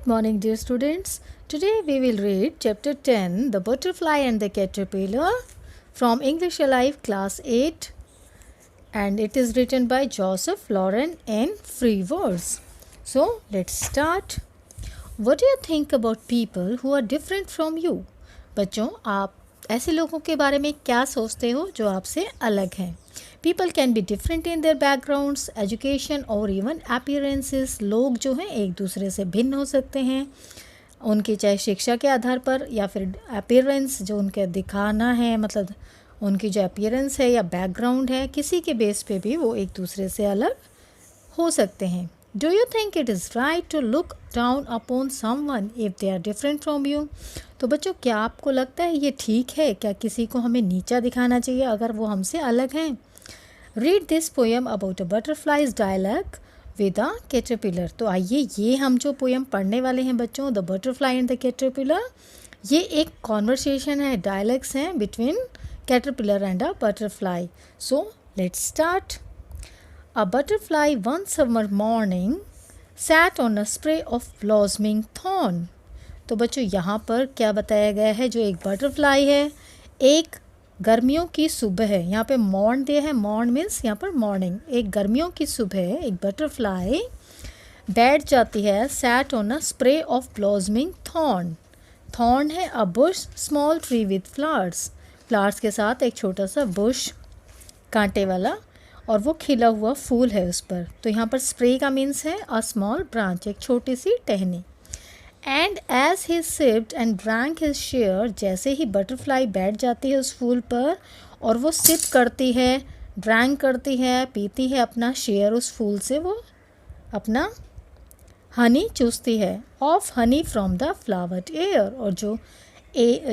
Good morning, dear students. Today we will read Chapter 10, The Butterfly and the Caterpillar, from English Alive, Class 8, and it is written by Joseph Lauren in Free Words. So, let's start. What do you think about people who are different from you? बच्चों, आप ऐसे लोगों के बारे में क्या सोचते हो जो आपसे अलग हैं? People can be different in their backgrounds, education और इवन अपीयरेंसेस. लोग जो हैं एक दूसरे से भिन्न हो सकते हैं, उनकी चाहे शिक्षा के आधार पर या फिर अपीयरेंस जो उनके दिखाना है, मतलब उनकी जो अपीयरेंस है या बैकग्राउंड है, किसी के बेस पे भी वो एक दूसरे से अलग हो सकते हैं. Do you think it is right to look down upon someone if they are different from you? तो बच्चों, क्या आपको लगता है ये ठीक है? क्या किसी को हमें नीचा दिखाना चाहिए अगर वो हमसे अलग हैं? Read this poem about a butterfly's dialogue with a caterpillar. तो आइए ये हम जो पोएम पढ़ने वाले हैं बच्चों, the butterfly and the caterpillar, ये एक कॉन्वर्सेशन है, डायलॉग्स हैं between caterpillar and a butterfly. So let's start. A butterfly one summer morning sat on a spray of blossoming thorn. तो बच्चों यहाँ पर क्या बताया गया है? जो एक बटरफ्लाई है, एक गर्मियों की सुबह है, यहाँ पे मॉर्न दिया है, मॉर्न मीन्स यहाँ पर मॉर्निंग, एक गर्मियों की सुबह एक बटरफ्लाई बैठ जाती है, sat on a spray of blossoming thorn. Thorn है a bush small tree with flowers, flowers के साथ एक छोटा सा बुश, कांटे वाला, और वो खिला हुआ फूल है उस पर. तो यहाँ पर स्प्रे का मीन्स है अ स्मॉल ब्रांच, एक छोटी सी टहनी. And as he sipped and drank his share, जैसे ही बटरफ्लाई बैठ जाती है उस फूल पर और वो सिप करती है, ड्रैंक करती है, पीती है अपना शेयर उस फूल से, वो अपना हनी चूसती है, of honey from the flowered air, और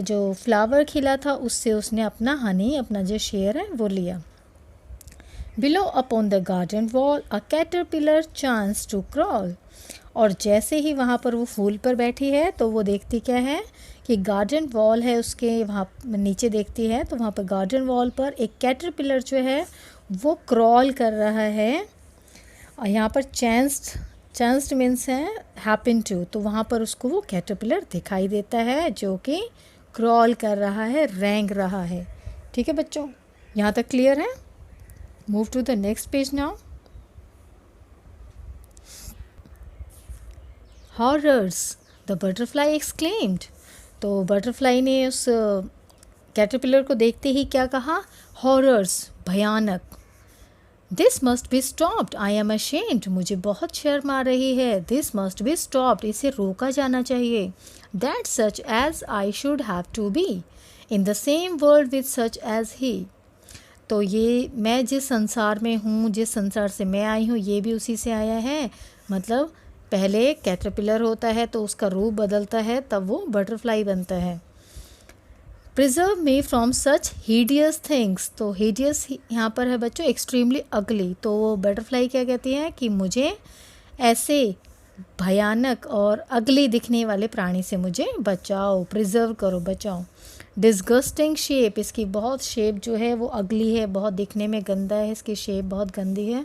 जो फ्लावर खिला था उससे उसने अपना हनी, अपना जो शेयर है वो लिया. Below upon the garden wall a caterpillar chanced to crawl. और जैसे ही वहाँ पर वो फूल पर बैठी है तो वो देखती क्या है कि गार्डन वॉल है उसके, वहाँ नीचे देखती है तो वहाँ पर गार्डन वॉल पर एक कैटरपिलर जो है वो क्रॉल कर रहा है. और यहाँ पर चांस्ड मीन्स है हैपन टू, तो वहाँ पर उसको वो कैटरपिलर दिखाई देता है जो कि क्रॉल कर रहा है, रेंग रहा है. ठीक है बच्चों, यहाँ तक क्लियर है? Move to the next page now. Horrors! The butterfly exclaimed. तो बटरफ्लाई ने उस कैटरपिलर को देखते ही क्या कहा? Horrors! भयानक. This must be stopped. I am ashamed. मुझे बहुत शर्म आ रही है. This must be stopped. इसे रोका जाना चाहिए. That such as I should have to be in the same world with such as he. तो ये मैं जिस संसार में हूँ, जिस संसार से मैं आई हूँ, ये भी उसी से आया है. मतलब पहले कैटरपिलर होता है तो उसका रूप बदलता है, तब वो बटरफ्लाई बनता है. Preserve me from such hideous things. तो हीडियस यहाँ पर है बच्चों एक्सट्रीमली अगली. तो वो बटरफ्लाई क्या कहती है कि मुझे ऐसे भयानक और अगली दिखने वाले प्राणी से मुझे बचाओ, प्रिजर्व करो, बचाओ. डिस्गस्टिंग शेप, इसकी बहुत शेप जो है वो अगली है, बहुत दिखने में गंदा है, इसकी शेप बहुत गंदी है.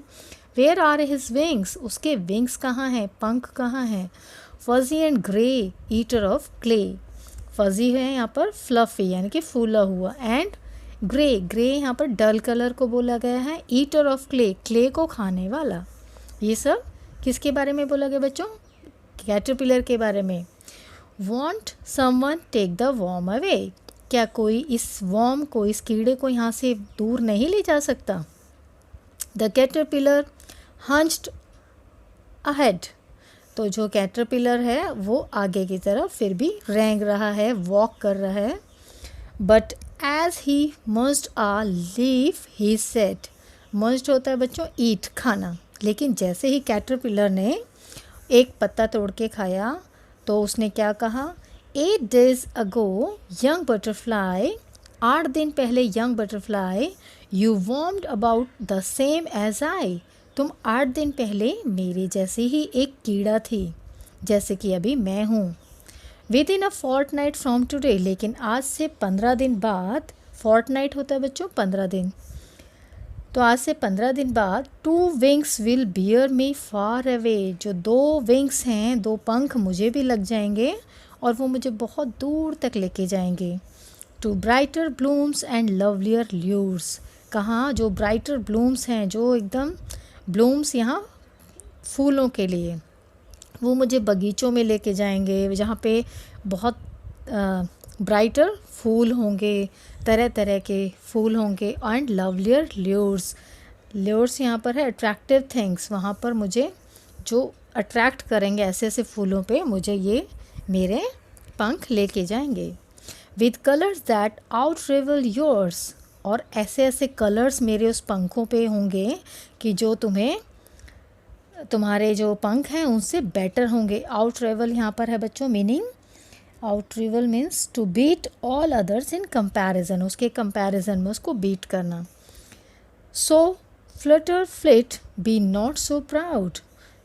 वेयर आर हिज विंग्स, उसके विंग्स कहाँ हैं, पंख कहाँ हैं. Fuzzy and grey eater of clay, fuzzy है यहाँ पर फ्लफी यानी कि फूला हुआ, एंड ग्रे, ग्रे यहाँ पर डल कलर को बोला गया है, ईटर ऑफ क्ले, क्ले को खाने वाला. ये सब किसके बारे में बोला गया बच्चों? कैटरपिलर के बारे में. Won't someone take the worm away, क्या कोई इस वॉर्म को, इस कीड़े को यहाँ से दूर नहीं ले जा सकता. द कैटरपिलर हंच्ड अहेड, तो जो कैटरपिलर है वो आगे की तरफ फिर भी रेंग रहा है, वॉक कर रहा है. But as he must a leaf he said, must होता है बच्चों ईट, खाना. लेकिन जैसे ही कैटरपिलर ने एक पत्ता तोड़ के खाया तो उसने क्या कहा? 8 days ago young butterfly, 8 दिन पहले young butterfly, you warmed about the same age I, तुम 8 दिन पहले मेरे जैसे ही एक कीड़ा थी जैसे कि अभी मैं हूँ. Within a fortnight from today, लेकिन आज से 15 दिन बाद, फोर्टनाइट होता है बच्चों 15 दिन, तो आज से 15 दिन बाद 2 wings will bear me far away, जो 2 wings हैं, 2 पंख मुझे भी लग जाएंगे और वो मुझे बहुत दूर तक लेके जाएंगे। To brighter blooms and lovelier lures, कहाँ, जो ब्राइटर ब्लूम्स हैं, जो एकदम ब्लूम्स यहाँ फूलों के लिए, वो मुझे बगीचों में लेके जाएंगे जहाँ पे बहुत ब्राइटर फूल होंगे, तरह तरह के फूल होंगे। एंड लवलियर ल्यूर्स, ल्यूर्स यहाँ पर है अट्रैक्टिव थिंग्स, वहाँ पर मुझे जो अट्रैक्ट करेंगे ऐसे ऐसे फूलों पे, मुझे ये मेरे पंख लेके जाएंगे। With colours that out reveal yours, और ऐसे ऐसे कलर्स मेरे उस पंखों पे होंगे कि जो तुम्हारे जो पंख हैं उनसे बेटर होंगे। आउट रिवल यहाँ पर है बच्चों meaning, outrival means to beat all others in comparison, उसके कंपैरिजन में उसको बीट करना। So flutter flit be not so proud,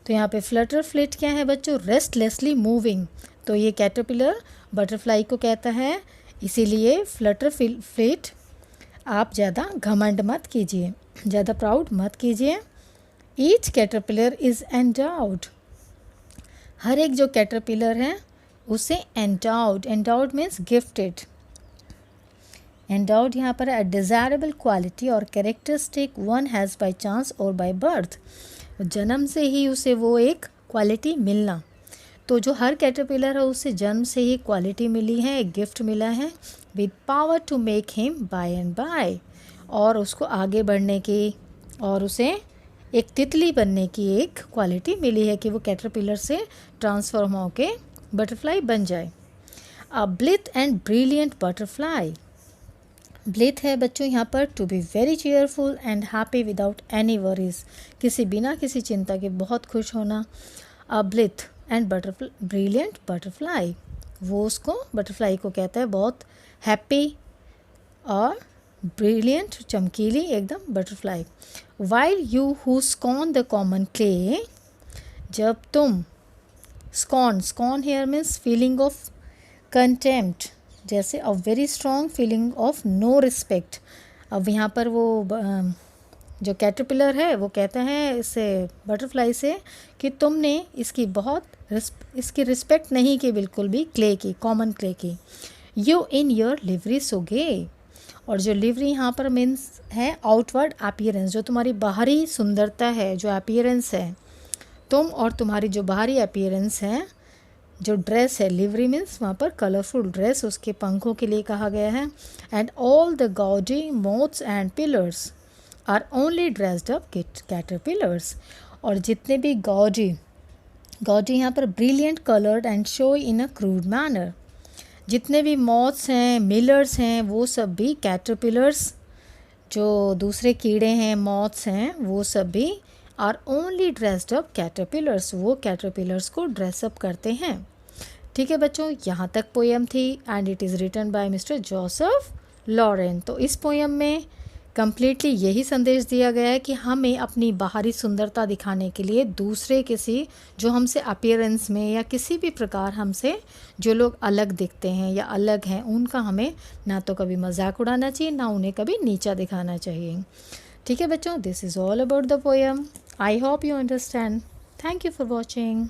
तो यहाँ पे फ्लटर फ्लिट क्या है बच्चों, रेस्टलेसली मूविंग, तो ये कैटरपिलर बटरफ्लाई को कहता है, इसीलिए फ्लटर फ्लिट आप ज़्यादा घमंड मत कीजिए, ज़्यादा प्राउड मत कीजिए। ईच कैटरपिलर इज़ एंडाउड, हर एक जो कैटरपिलर है उसे endowed, endowed means gifted, endowed यहाँ पर है डिज़ायरेबल क्वालिटी और characteristic one has by chance और बाय बर्थ, जन्म से ही उसे वो एक क्वालिटी मिलना, तो जो हर कैटरपिलर है उसे जन्म से ही क्वालिटी मिली है, एक गिफ्ट मिला है। With power to make him by and by, और उसको आगे बढ़ने की और उसे एक तितली बनने की एक क्वालिटी मिली है कि वो कैटरपिलर से ट्रांसफॉर्म होके बटरफ्लाई बन जाए। A blithe and brilliant butterfly, blithe है बच्चों यहाँ पर to be very cheerful and happy without any worries, किसी बिना किसी चिंता के बहुत खुश होना। A blithe and brilliant butterfly, वो उसको बटरफ्लाई को कहता है बहुत हैप्पी और ब्रिलियंट चमकीली एकदम butterfly. While you who scorn the common clay, जब तुम scorn, scorn here means feeling of contempt, जैसे a very strong feeling of no respect. अब यहाँ पर वो जो कैटरपिलर है वो कहता है इससे बटरफ्लाई से कि तुमने इसकी इसकी रिस्पेक्ट नहीं की बिल्कुल भी, क्ले की, कॉमन क्ले की। यू इन योर लिवरी सो गे, और जो लिवरी यहाँ पर मीन्स है आउटवर्ड अपीयरेंस, जो तुम्हारी बाहरी सुंदरता है, जो अपीयरेंस है, तुम और तुम्हारी जो बाहरी अपीयरेंस है, जो ड्रेस है, लिवरी मीन्स वहाँ पर कलरफुल ड्रेस उसके पंखों के लिए कहा गया है। And all the gaudy moths and pillars are only dressed up caterpillars, और जितने भी गॉडी यहाँ पर brilliant coloured and show in a crude manner, जितने भी मॉथ्स हैं, मिलर्स हैं, वो सब भी कैटरपिलर्स, जो दूसरे कीड़े हैं, मॉथ्स हैं, वो सब भी are only dressed up caterpillars, वो कैटरपिलर्स को ड्रेसअप करते हैं। ठीक है बच्चों, यहाँ तक पोएम थी and it is written by mister Joseph Lauren. तो इस पोएम में कम्प्लीटली यही संदेश दिया गया है कि हमें अपनी बाहरी सुंदरता दिखाने के लिए दूसरे किसी जो हमसे अपीयरेंस में या किसी भी प्रकार हमसे जो लोग अलग दिखते हैं या अलग हैं, उनका हमें ना तो कभी मजाक उड़ाना चाहिए, ना उन्हें कभी नीचा दिखाना चाहिए। ठीक है बच्चों, this is all about the poem. I hope you understand. Thank you for watching.